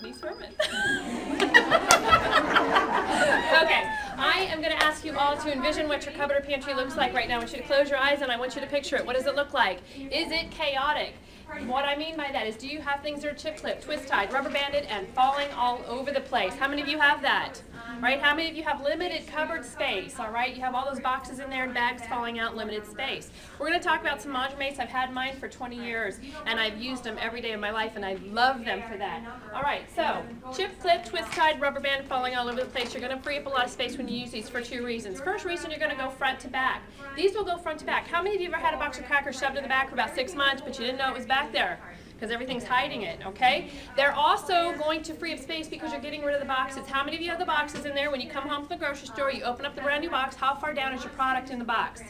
Denise Herman. Okay, I am going to ask you all to envision what your cupboard or pantry looks like right now. I want you to close your eyes and I want you to picture it. What does it look like? Is it chaotic? What I mean by that is, do you have things that are chip clipped, twist tied, rubber banded, and falling all over the place? How many of you have that? Right? How many of you have limited cupboard space? All right, you have all those boxes in there and bags falling out, limited space. We're going to talk about some Modular Mates. I've had mine for 20 years, and I've used them every day of my life, and I love them for that. All right, so chip clipped, twist tied, rubber band falling all over the place. You're going to free up a lot of space when you use these for two reasons. First reason, you're going to go front to back. These will go front to back. How many of you ever had a box of crackers shoved in the back for about 6 months, but you didn't know it was back there? Because everything's hiding it, okay? They're also going to free up space because you're getting rid of the boxes. How many of you have the boxes in there? When you come home from the grocery store, you open up the brand new box. How far down is your product in the box?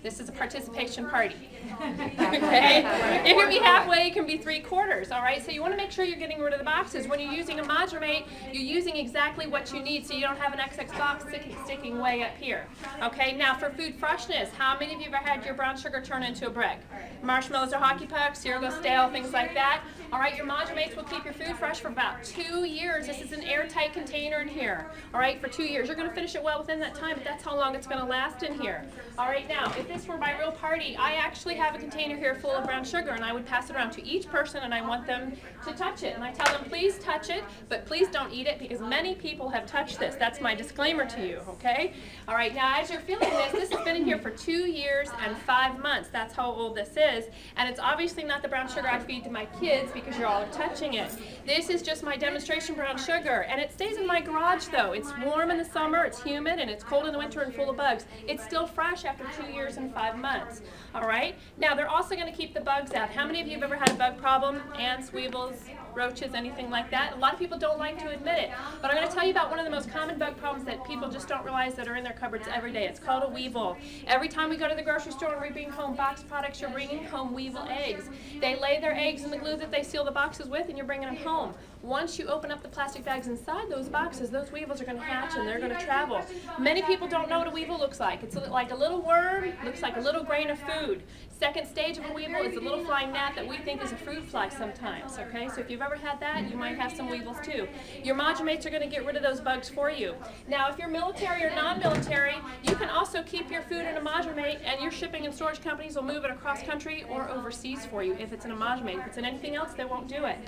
This is a participation party, okay? It can be halfway, it can be 3/4, all right? So you want to make sure you're getting rid of the boxes. When you're using a Modular Mate, you're using exactly what you need so you don't have an XX box sticking way up here, okay? Now for food freshness, how many of you have ever had your brown sugar turn into a brick? Marshmallows or hockey pucks, cereal goes stale, things like that. All right, your Modular Mates will keep your food fresh for about 2 years. This is an airtight container in here, all right, for 2 years. You're going to finish it well within that time, but that's how long it's going to last in here. All right, now, if this were my real party, I actually have a container here full of brown sugar, and I would pass it around to each person, and I want them to touch it. And I tell them, please touch it, but please don't eat it, because many people have touched this. That's my disclaimer to you, okay? All right, now, as you're feeling this has been in here for 2 years and 5 months. That's how old this is, and it's obviously not the brown sugar I feed to my kids, because you all are touching it. This is just my demonstration brown sugar, and it stays in my garage though. It's warm in the summer, it's humid, and it's cold in the winter and full of bugs. It's still fresh after 2 years and 5 months. All right? Now they're also going to keep the bugs out. How many of you have ever had a bug problem? Ants, weevils, roaches, anything like that? A lot of people don't like to admit it, but I'm going to tell you about one of the most common bug problems that people just don't realize that are in their cupboards every day. It's called a weevil. Every time we go to the grocery store and we bring home box products, you're bringing home weevil eggs. They lay their eggs in the glue that they seal the boxes with, and you're bringing them home. Once you open up the plastic bags inside those boxes, those weevils are going to hatch and they're going to travel. Many people don't know what a weevil looks like. It's like a little worm, looks like a little grain of food. Second stage of a weevil is a little flying gnat that we think is a fruit fly sometimes, okay? So if you've ever had that, you might have some weevils too. Your Modular Mates are going to get rid of those bugs for you. Now, if you're military or non-military, you can also keep your food in a Modular Mate, and your shipping and storage companies will move it across country or overseas for you if it's in a Modular Mate. If it's in anything else, they won't do it.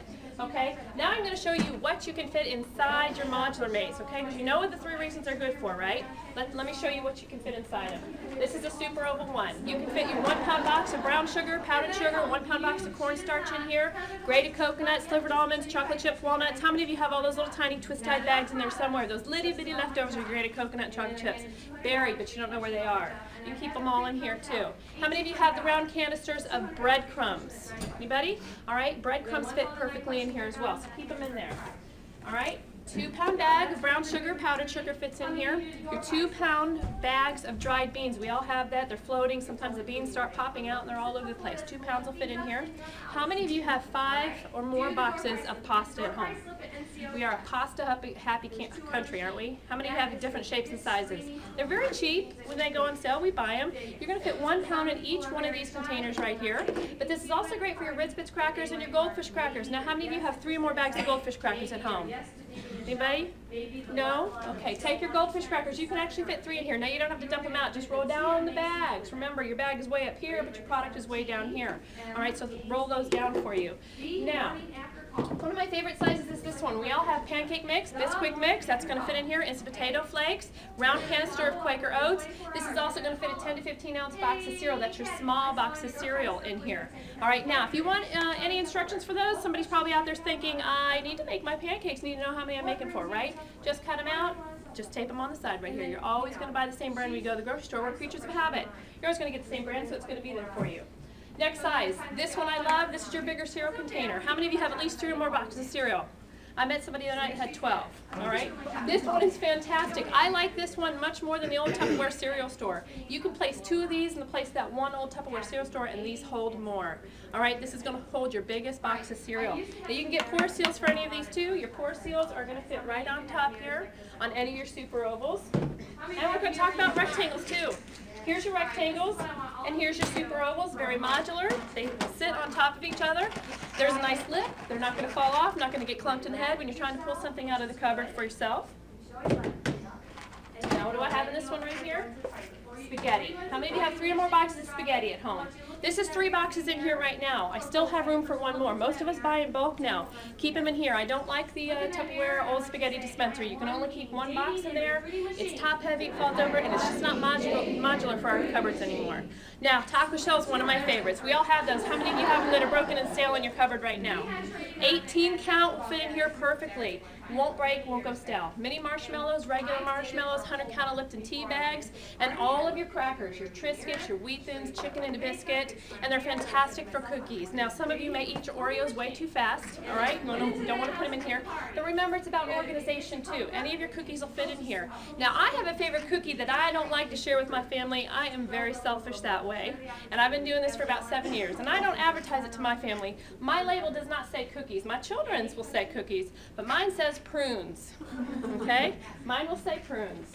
Okay, now I'm going to show you what you can fit inside your Modular Mates, okay? Because you know what the 3 reasons are good for, right? Let me show you what you can fit inside them. This is a super oval one. You can fit your 1 pound box of brown sugar, powdered sugar, 1 pound box of cornstarch in here, grated coconuts, slivered almonds, chocolate chips, walnuts. How many of you have all those little tiny twist-tied bags in there somewhere? Those litty bitty leftovers of grated coconut and chocolate chips. Buried, but you don't know where they are. You can keep them all in here too. How many of you have the round canisters of breadcrumbs? Anybody? All right, breadcrumbs fit perfectly in here as well, so keep them in there. All right, 2 pound bag of brown sugar, powdered sugar fits in here. Your 2 pound bags of dried beans, we all have that. They're floating. Sometimes the beans start popping out and they're all over the place. 2 pounds will fit in here. How many of you have 5 or more boxes of pasta at home? We are a pasta happy country, aren't we? How many have different shapes and sizes? They're very cheap. When they go on sale, we buy them. You're going to fit 1 pound in each one of these containers right here. But this is also great for your Ritz Bits crackers and your goldfish crackers. Now, how many of you have 3 or more bags of goldfish crackers at home? Anybody? No? Okay, take your goldfish crackers. You can actually fit 3 in here. Now you don't have to dump them out. Just roll down the bags. Remember, your bag is way up here, but your product is way down here. All right, so roll those down for you. Now, one of my favorite sizes is this one. We all have pancake mix, Bisquick mix. That's going to fit in here. Instant potato flakes, round canister of Quaker Oats. This is also going to fit a 10 to 15 ounce box of cereal. That's your small box of cereal in here. All right, now if you want any instructions for those, somebody's probably out there thinking, I need to make my pancakes, need to know how many I'm making for, right? Just cut them out. Just tape them on the side right here. You're always going to buy the same brand when you go to the grocery store. We're creatures of habit. You're always going to get the same brand, so it's going to be there for you. Next size. This one I love. This is your bigger cereal container. How many of you have at least 3 or more boxes of cereal? I met somebody the other night who had 12. All right? This one is fantastic. I like this one much more than the old Tupperware cereal store. You can place 2 of these in the place of that one old Tupperware cereal store, and these hold more. All right? This is going to hold your biggest box of cereal. Now you can get pour seals for any of these too. Your pour seals are going to fit right on top here on any of your super ovals. And we're going to talk about rectangles too. Here's your rectangles, and here's your super ovals, very modular. They sit on top of each other. There's a nice lip. They're not going to fall off, not going to get clumped in the head when you're trying to pull something out of the cupboard for yourself. Now what do I have in this one right here? Spaghetti. How many of you have 3 or more boxes of spaghetti at home? This is 3 boxes in here right now. I still have room for 1 more. Most of us buy in bulk now. Keep them in here. I don't like the Tupperware old spaghetti dispenser. You can only keep 1 box in there. It's top heavy, it falls over, and it's just not modular for our cupboards anymore. Now, taco shell is one of my favorites. We all have those. How many of you have them that are broken and stale in your cupboard right now? 18 count will fit in here perfectly. Won't break, won't go stale. Mini marshmallows, regular marshmallows, 100 count of Lipton tea bags, and all of your crackers, your Triscuits, your Wheat Thins, chicken and a biscuit, and they're fantastic for cookies. Now, some of you may eat your Oreos way too fast, all right? You don't want to put them in here. But remember, it's about organization too. Any of your cookies will fit in here. Now, I have a favorite cookie that I don't like to share with my family. I am very selfish that way, and I've been doing this for about 7 years, and I don't advertise it to my family. My label does not say cookies. My children's will say cookies, but mine says prunes, okay? Mine will say prunes.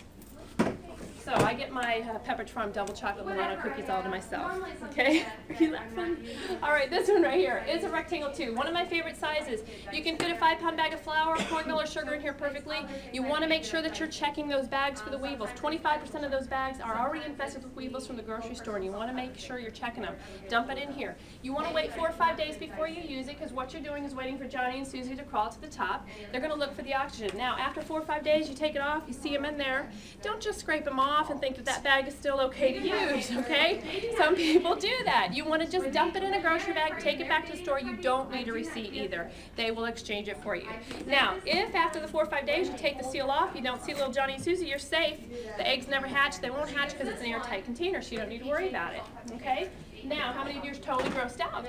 So I get my Pepperidge Farm double chocolate Milano cookies all to myself, okay? Are you laughing? All right, this one right here is a rectangle too. One of my favorite sizes. You can fit a 5-pound bag of flour, cornmeal, or sugar in here perfectly. You want to make sure that you're checking those bags for the weevils. 25% of those bags are already infested with weevils from the grocery store, and you want to make sure you're checking them. Dump it in here. You want to wait 4 or 5 days before you use it, because what you're doing is waiting for Johnny and Susie to crawl to the top. They're going to look for the oxygen. Now, after 4 or 5 days, you take it off, you see them in there. Don't just scrape them off and think that that bag is still okay to use, okay? Some people do that. You want to just dump it in a grocery bag, take it back to the store. You don't need a receipt either. They will exchange it for you. Now, if after the 4 or 5 days you take the seal off, you don't see little Johnny and Susie, you're safe. The eggs never hatch. They won't hatch because it's an airtight container, so you don't need to worry about it, okay? Now, how many of you are totally grossed out?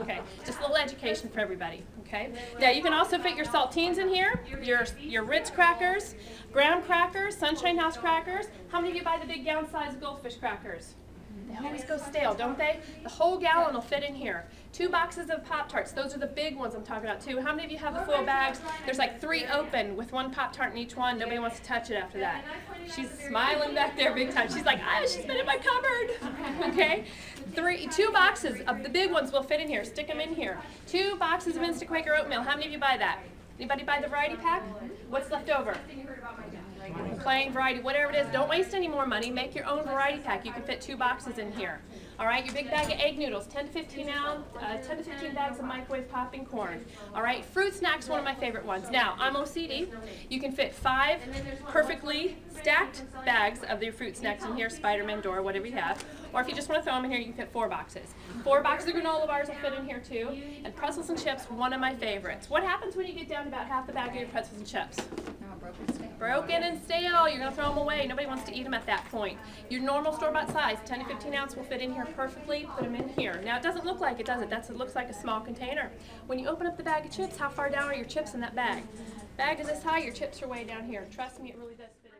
Okay, just a little education for everybody, okay? Now, you can also fit your saltines in here, your Ritz crackers, graham crackers, Sunshine House crackers. How many of you buy the big gallon size goldfish crackers? They always go stale, don't they? The whole gallon will fit in here. 2 boxes of Pop-Tarts. Those are the big ones I'm talking about too. How many of you have the full bags? There's like 3 open with 1 Pop-Tart in each one. Nobody wants to touch it after that. She's smiling back there big time. She's like, she's been in my cupboard. Okay? 2 boxes of the big ones will fit in here. Stick them in here. 2 boxes of Instant Quaker oatmeal. How many of you buy that? Anybody buy the variety pack? What's left over? Plain variety, whatever it is. Don't waste any more money. Make your own variety pack. You can fit 2 boxes in here. All right, your big bag of egg noodles, 10 to 15 bags of microwave popping corn. All right, fruit snacks, one of my favorite ones. Now, I'm OCD. You can fit 5 perfectly stacked bags of your fruit snacks in here, Spider-Man, Dora, whatever you have. Or if you just want to throw them in here, you can fit 4 boxes. 4 boxes of granola bars will fit in here too. And pretzels and chips, one of my favorites. What happens when you get down to about half the bag of your pretzels and chips? Broken and stale. You're going to throw them away. Nobody wants to eat them at that point. Your normal store-bought size, 10 to 15 ounce, will fit in here perfectly. Put them in here. Now, it doesn't look like it, does it? It looks like a small container. When you open up the bag of chips, how far down are your chips in that bag? Bag is this high, your chips are way down here. Trust me, it really does.